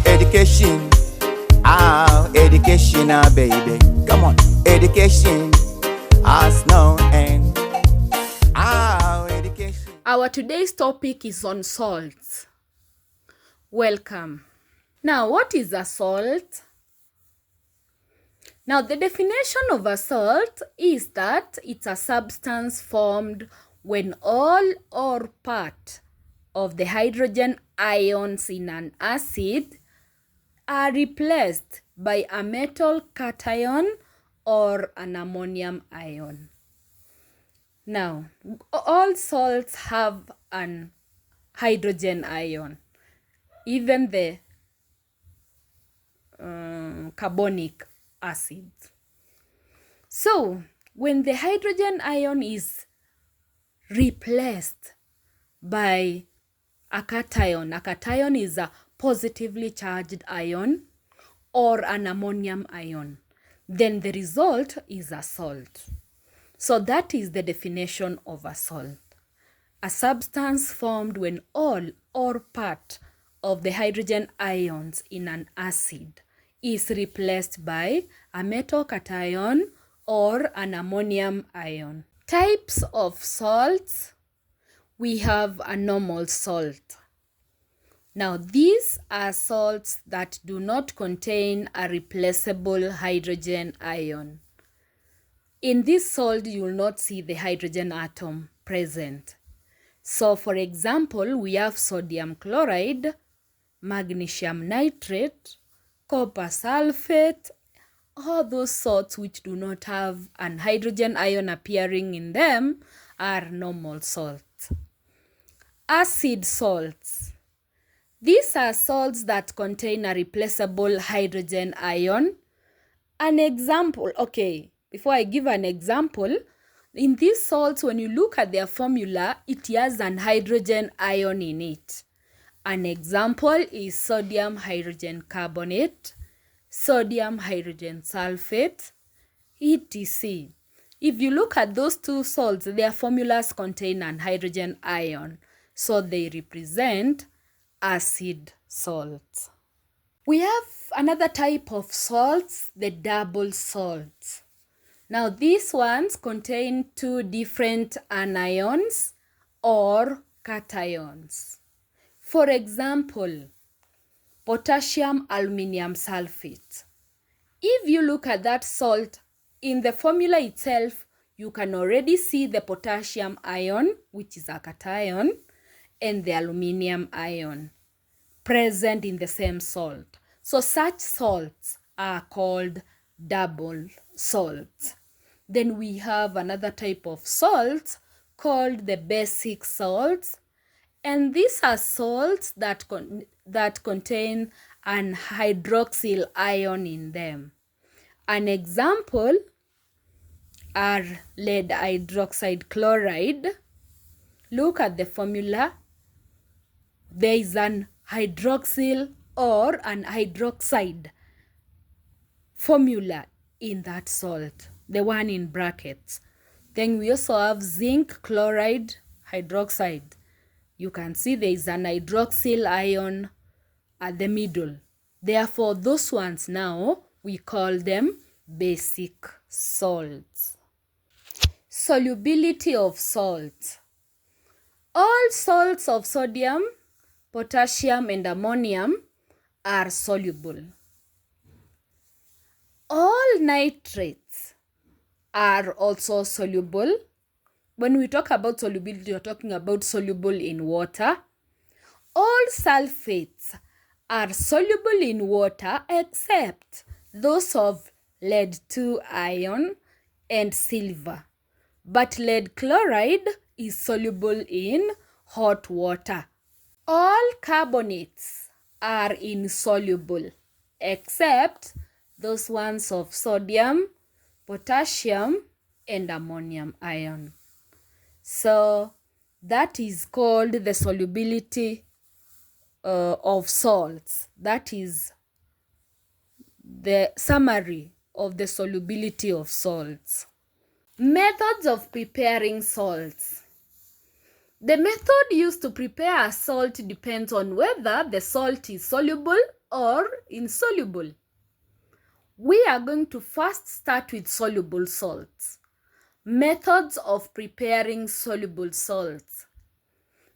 Education. Education, baby. Come on. Education has no end. Education. Our today's topic is on salt. Welcome. Now, what is a salt? Now, the definition of a salt is that it's a substance formed when all or part of the hydrogen ions in an acid are replaced by a metal cation or an ammonium ion. Now, all salts have an hydrogen ion, even the carbonic acid. So, when the hydrogen ion is replaced by a cation is a positively charged ion or an ammonium ion, then the result is a salt. So that is the definition of a salt. A substance formed when all or part of the hydrogen ions in an acid is replaced by a metal cation or an ammonium ion. Types of salts. We have a normal salt. Now, these are salts that do not contain a replaceable hydrogen ion. In this salt, you will not see the hydrogen atom present. So, for example, we have sodium chloride, magnesium nitrate, copper sulfate, all those salts which do not have an hydrogen ion appearing in them are normal salts. Acid salts. These are salts that contain a replaceable hydrogen ion. An example, before I give an example, in these salts, when you look at their formula, it has an hydrogen ion in it. An example is sodium hydrogen carbonate, sodium hydrogen sulfate, etc. If you look at those two salts, their formulas contain an hydrogen ion, so they represent acid salts. We have another type of salts, the double salts. Now, these ones contain two different anions or cations. For example, potassium aluminium sulfate. If you look at that salt, in the formula itself, you can already see the potassium ion, which is a cation, and the aluminium ion present in the same salt. So such salts are called double salts. Then we have another type of salts called the basic salts, and these are salts that contain an hydroxyl ion in them. An example are lead hydroxide chloride. Look at the formula. There is an hydroxyl or an hydroxide formula in that salt, the one in brackets. Then we also have zinc chloride hydroxide. You can see there is an hydroxyl ion at the middle. Therefore, those ones now, we call them basic salts. Solubility of salt. All salts of sodium, potassium, and ammonium are soluble. All nitrates are also soluble. When we talk about solubility, we're talking about soluble in water. All sulfates are soluble in water except those of lead 2 ion and silver. But lead chloride is soluble in hot water. All carbonates are insoluble except those ones of sodium, potassium, and ammonium ion. So that is called the solubility of salts. That is the summary of the solubility of salts. Methods of preparing salts. The method used to prepare a salt depends on whether the salt is soluble or insoluble. We are going to first start with soluble salts. Methods of preparing soluble salts.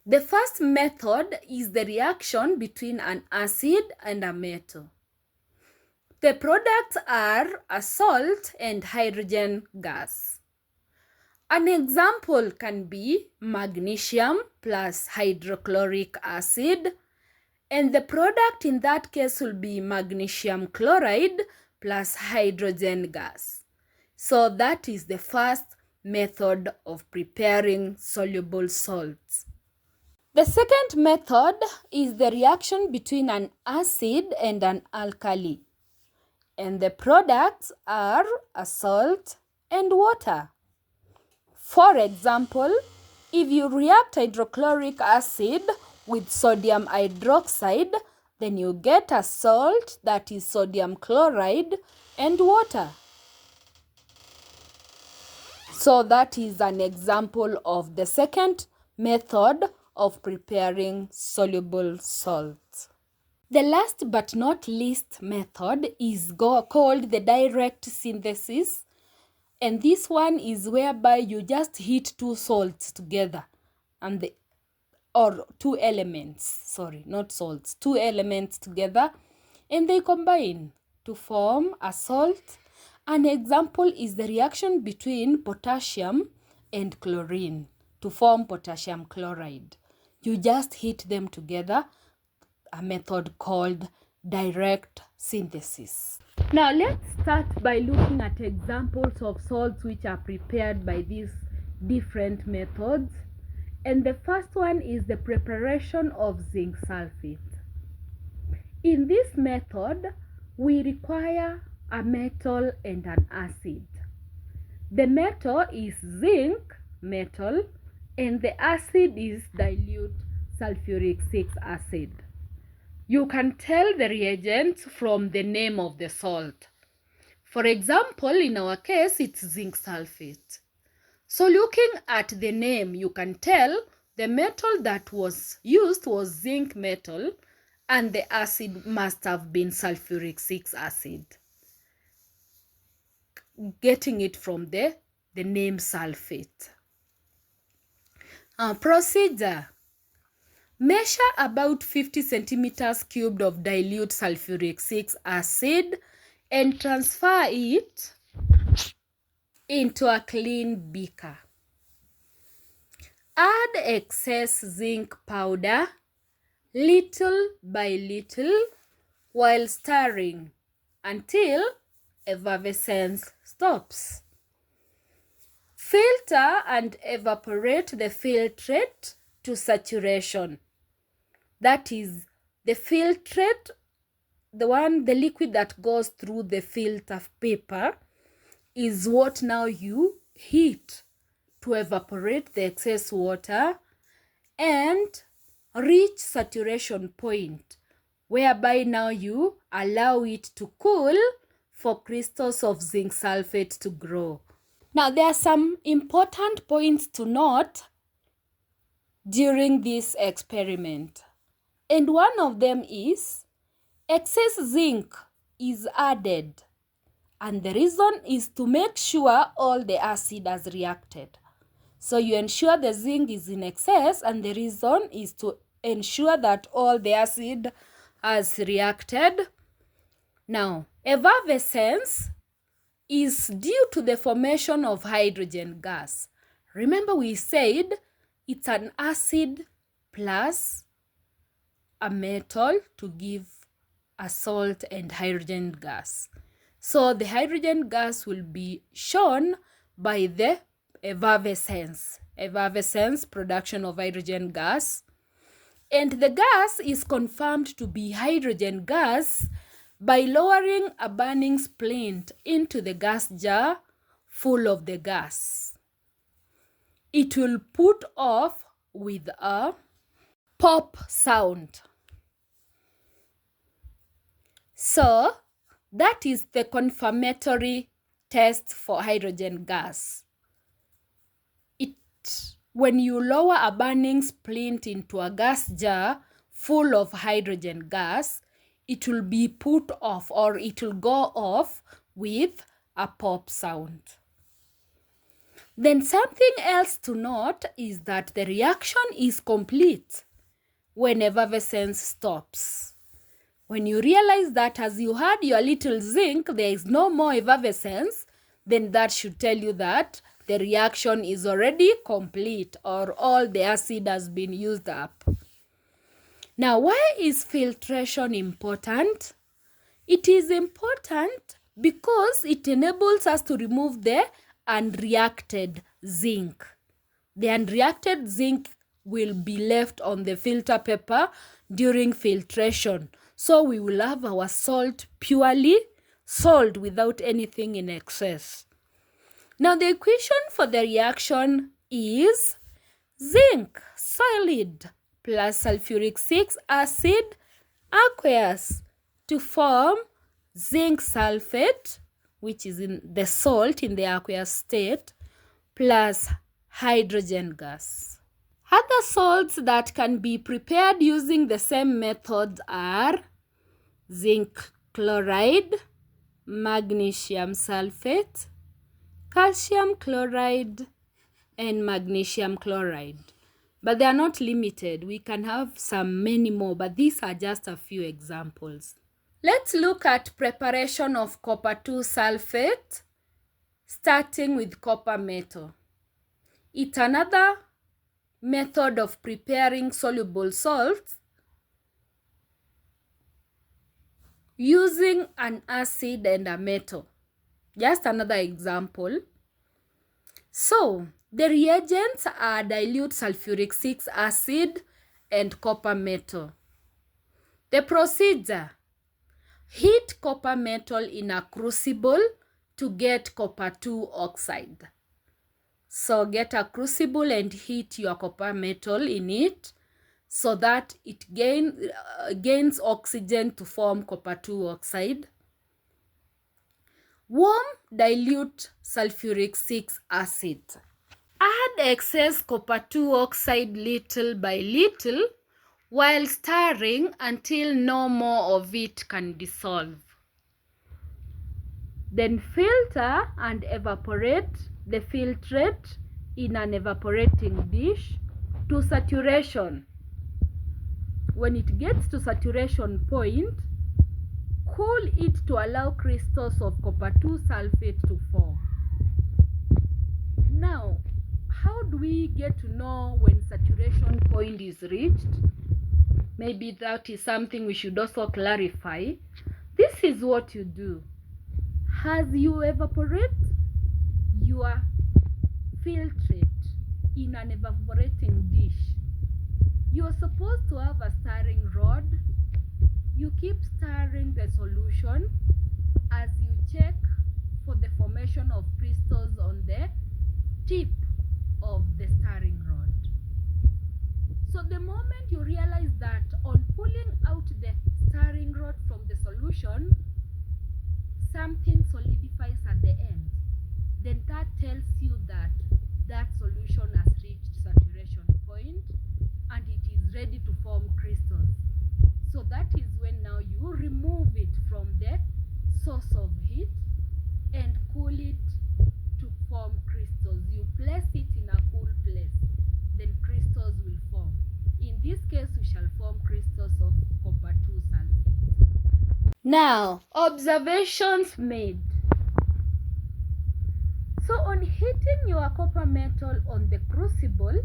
The first method is the reaction between an acid and a metal. The products are a salt and hydrogen gas. An example can be magnesium plus hydrochloric acid, and the product in that case will be magnesium chloride plus hydrogen gas. So that is the first method of preparing soluble salts. The second method is the reaction between an acid and an alkali, and the products are a salt and water. For example, if you react hydrochloric acid with sodium hydroxide, then you get a salt that is sodium chloride and water. So that is an example of the second method of preparing soluble salts. The last but not least method is called the direct synthesis. And this one is whereby you just heat two salts together, or two elements, not salts, two elements together, and they combine to form a salt. An example is the reaction between potassium and chlorine to form potassium chloride. You just heat them together, a method called direct synthesis. Now let's start by looking at examples of salts which are prepared by these different methods. And the first one is the preparation of zinc sulfate. In this method, we require a metal and an acid. The metal is zinc metal and the acid is dilute sulfuric 6 acid. You can tell the reagents from the name of the salt. For example, in our case, it's zinc sulfate. So looking at the name, you can tell the metal that was used was zinc metal and the acid must have been sulfuric 6 acid. Getting it from the name sulfate. Procedure. Measure about 50 centimeters cubed of dilute sulfuric 6 acid and transfer it into a clean beaker. Add excess zinc powder little by little while stirring until effervescence stops. Filter and evaporate the filtrate to saturation. That is the filtrate, the liquid that goes through the filter paper is what now you heat to evaporate the excess water and reach saturation point, whereby now you allow it to cool for crystals of zinc sulfate to grow. Now there are some important points to note during this experiment. And one of them is excess zinc is added, and the reason is to make sure all the acid has reacted. So you ensure the zinc is in excess, and the reason is to ensure that all the acid has reacted. Now, effervescence is due to the formation of hydrogen gas. Remember we said it's an acid plus a metal to give a salt and hydrogen gas. So the hydrogen gas will be shown by the effervescence, production of hydrogen gas. And the gas is confirmed to be hydrogen gas by lowering a burning splint into the gas jar full of the gas. It will put off with a pop sound. So that is the confirmatory test for hydrogen gas. It when you lower a burning splint into a gas jar full of hydrogen gas, it will be put off, or it will go off with a pop sound. Then something else to note is that the reaction is complete when effervescence stops. When you realize that as you had your little zinc, there is no more effervescence, then that should tell you that the reaction is already complete, or all the acid has been used up. Now, why is filtration important? It is important because it enables us to remove the unreacted zinc. The unreacted zinc will be left on the filter paper during filtration. So we will have our salt purely salt without anything in excess. Now the equation for the reaction is zinc solid plus sulfuric 6 acid aqueous to form zinc sulfate, which is in the salt in the aqueous state, plus hydrogen gas. Other salts that can be prepared using the same method are zinc chloride, magnesium sulfate, calcium chloride, and magnesium chloride. But they are not limited. We can have many more, but these are just a few examples. Let's look at preparation of copper 2 sulfate, starting with copper metal. It's another method of preparing soluble salts using an acid and a metal. Just another example. So, the reagents are dilute sulfuric 6 acid and copper metal. The procedure: heat copper metal in a crucible to get copper 2 oxide. So get a crucible and heat your copper metal in it so that it gains oxygen to form copper 2 oxide. Warm dilute sulfuric 6 acid. Add excess copper 2 oxide little by little while stirring until no more of it can dissolve. Then filter and evaporate the filtrate in an evaporating dish to saturation. When it gets to saturation point, cool it to allow crystals of copper 2 sulfate to form. Now, how do we get to know when saturation point is reached? Maybe that is something we should also clarify. This is what you do. As you evaporate your filtrate in an evaporating dish, you are supposed to have a stirring rod. You keep stirring the solution as you check for the formation of crystals on the tip of the stirring rod. So the moment you realize that on pulling out the stirring rod from the solution, something solidifies at the end, then that tells you that that solution has reached saturation point and it is ready to form crystals. So that is when now you remove it from the source of heat and cool it to form crystals. You place it in a cool place, then crystals will form. In this case, we shall form crystals of copper 2 sulfate. Now, observations made. So on heating your copper metal on the crucible,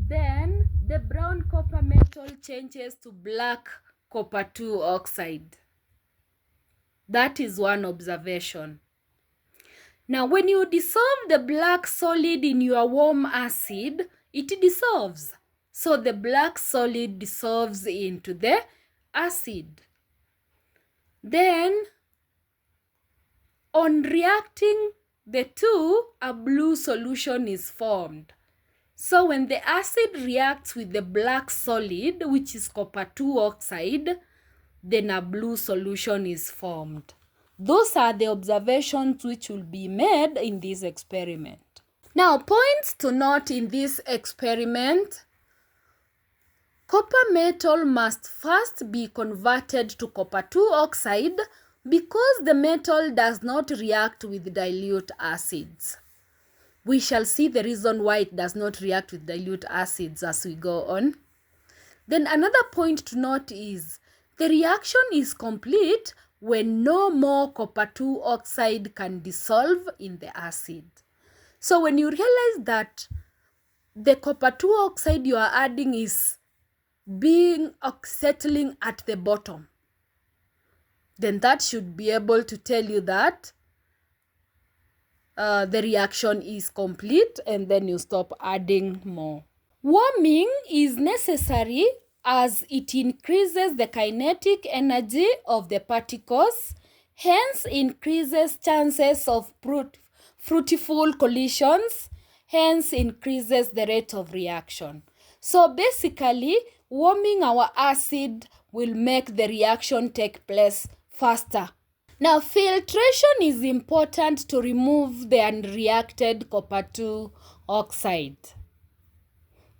then the brown copper metal changes to black copper 2 oxide. That is one observation. Now, when you dissolve the black solid in your warm acid, it dissolves. So the black solid dissolves into the acid. Then, on reacting the two, a blue solution is formed. So when the acid reacts with the black solid, which is copper 2 oxide, then a blue solution is formed. Those are the observations which will be made in this experiment. Now, points to note in this experiment. Copper metal must first be converted to copper 2 oxide because the metal does not react with dilute acids. We shall see the reason why it does not react with dilute acids as we go on. Then another point to note is the reaction is complete when no more copper 2 oxide can dissolve in the acid. So when you realize that the copper 2 oxide you are adding is settling at the bottom, then that should be able to tell you that the reaction is complete, and then you stop adding more. Warming is necessary as it increases the kinetic energy of the particles, hence increases chances of fruitful collisions, hence increases the rate of reaction. So basically, warming our acid will make the reaction take place faster. Now, filtration is important to remove the unreacted copper 2 oxide.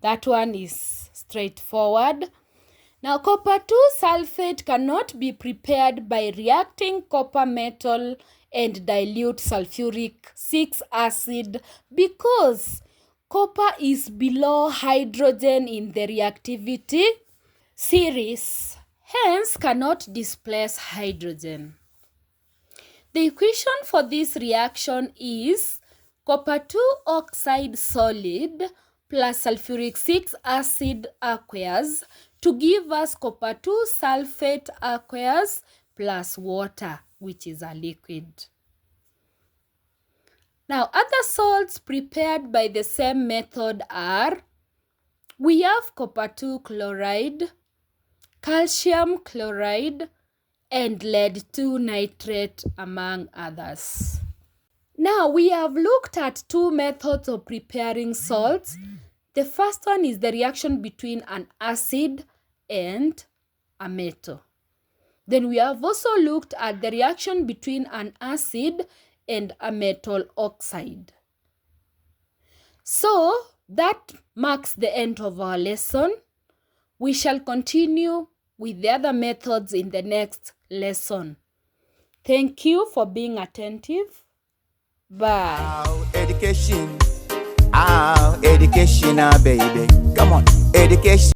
That one is straightforward. Now, copper 2 sulfate cannot be prepared by reacting copper metal and dilute sulfuric 6 acid because copper is below hydrogen in the reactivity series, hence cannot displace hydrogen. The equation for this reaction is copper 2 oxide solid plus sulfuric 6 acid aqueous to give us copper 2 sulfate aqueous plus water, which is a liquid. Now, other salts prepared by the same method are, we have copper 2 chloride, calcium chloride, and lead 2 nitrate, among others. Now, we have looked at two methods of preparing salts. The first one is the reaction between an acid and a metal. Then we have also looked at the reaction between an acid and a metal oxide. So, that marks the end of our lesson. We shall continue with the other methods in the next lesson. Thank you for being attentive. Bye. Education, education, baby. Come on, education.